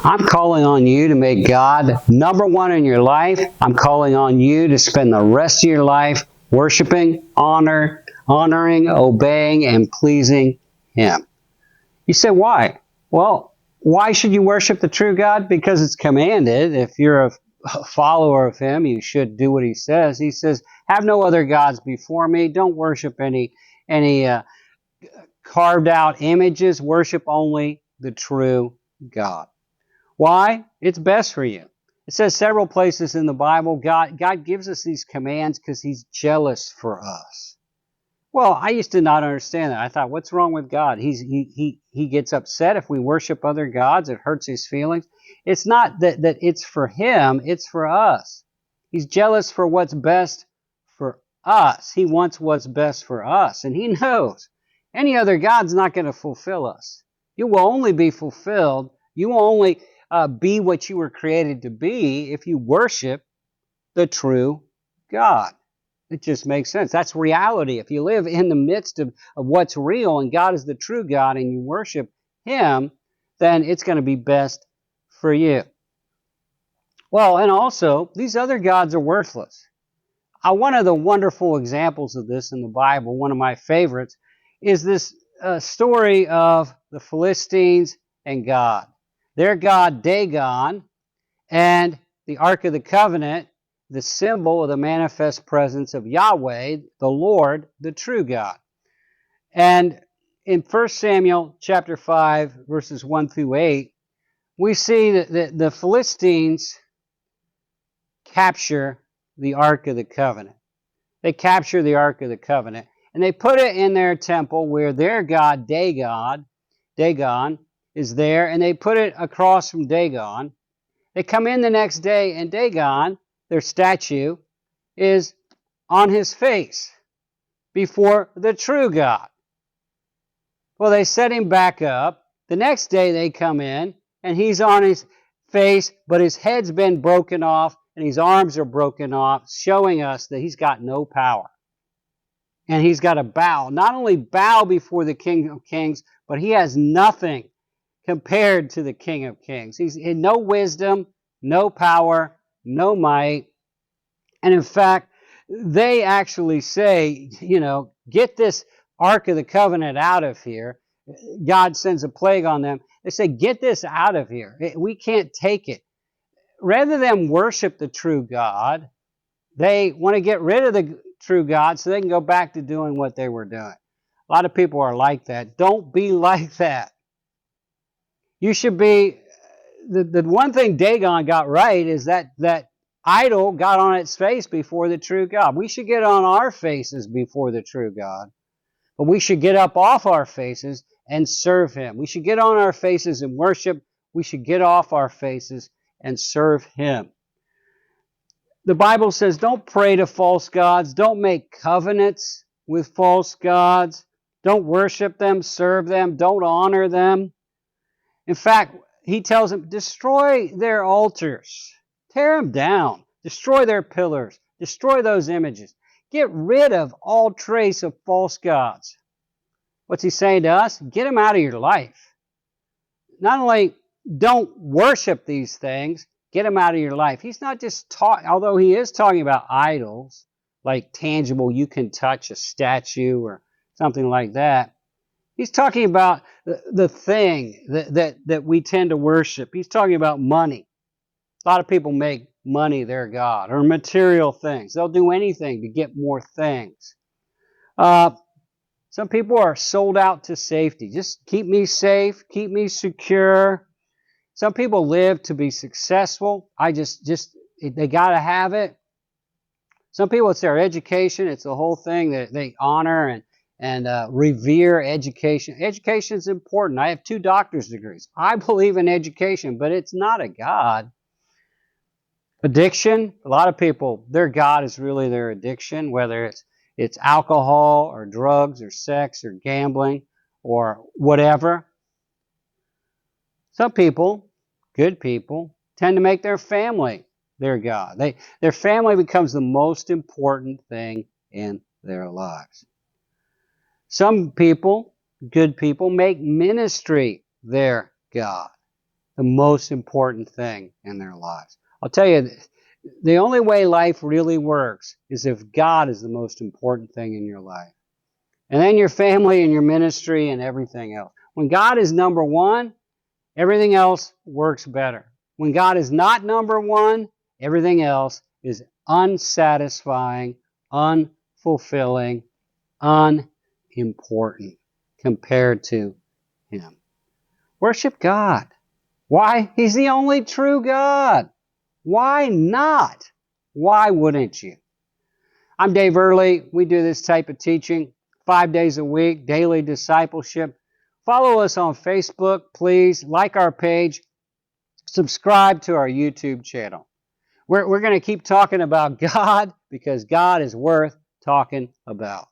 I'm calling on you to make God number one in your life. I'm calling on you to spend the rest of your life worshiping, honoring, obeying, and pleasing Him. You say, why? Well, why should you worship the true God? Because it's commanded. If you're a follower of Him, you should do what He says. He says, have no other gods before me. Don't worship any carved out images. Worship only the true God. Why? It's best for you. It says several places in the Bible, God gives us these commands because He's jealous for us. Well, I used to not understand that. I thought, what's wrong with God? He gets upset if we worship other gods. It hurts His feelings. It's not that it's for Him, it's for us. He's jealous for what's best for us. He wants what's best for us. And He knows any other God's not going to fulfill us. You will only be fulfilled. You will only be what you were created to be if you worship the true God. It just makes sense. That's reality. If you live in the midst of what's real and God is the true God and you worship Him, then it's going to be best for you. Well, and also, these other gods are worthless. One of the wonderful examples of this in the Bible, one of my favorites, is this story of the Philistines and God. Their god Dagon and the Ark of the Covenant, the symbol of the manifest presence of Yahweh, the Lord, the true God. And in 1 Samuel chapter 5, verses 1 through 8, we see that the Philistines capture the Ark of the Covenant. They capture the Ark of the Covenant, and they put it in their temple where their god Dagon is there, and they put it across from Dagon. They come in the next day, and Dagon, their statue, is on his face before the true God. Well, they set him back up. The next day they come in, and he's on his face, but his head's been broken off, and his arms are broken off, showing us that he's got no power. And he's got to bow. Not only bow before the King of Kings, but he has nothing compared to the King of Kings. He's in no wisdom, no power, no might. And in fact, they actually say, get this Ark of the Covenant out of here. God sends a plague on them. They say, get this out of here. We can't take it. Rather than worship the true God, they want to get rid of the true God so they can go back to doing what they were doing. A lot of people are like that. Don't be like that. You should be, the one thing Dagon got right is that idol got on its face before the true God. We should get on our faces before the true God. But we should get up off our faces and serve Him. We should get on our faces and worship. We should get off our faces and serve Him. The Bible says don't pray to false gods. Don't make covenants with false gods. Don't worship them, serve them. Don't honor them. In fact, He tells them, destroy their altars. Tear them down. Destroy their pillars. Destroy those images. Get rid of all trace of false gods. What's He saying to us? Get them out of your life. Not only don't worship these things, get them out of your life. He's not just talking, although He is talking about idols, like tangible, you can touch a statue or something like that. He's talking about the thing that we tend to worship. He's talking about money. A lot of people make money their God, or material things. They'll do anything to get more things. Some people are sold out to safety. Just keep me safe, keep me secure. Some people live to be successful. They got to have it. Some people, it's their education. It's the whole thing that they honor and revere education. Education is important. I have 2 doctor's degrees. I believe in education, but it's not a God. Addiction, a lot of people, their God is really their addiction, whether it's alcohol or drugs or sex or gambling or whatever. Some people, good people, tend to make their family their God. Their family becomes the most important thing in their lives. Some people, good people, make ministry their God. the most important thing in their lives. I'll tell you, the only way life really works is if God is the most important thing in your life. And then your family and your ministry and everything else. When God is number one, everything else works better. When God is not number one, everything else is unsatisfying, unfulfilling, unimportant compared to Him. Worship God. Why? He's the only true God. Why not? Why wouldn't you? I'm Dave Earley. We do this type of teaching 5 days a week, daily discipleship. Follow us on Facebook, please. Like our page. Subscribe to our YouTube channel. We're going to keep talking about God because God is worth talking about.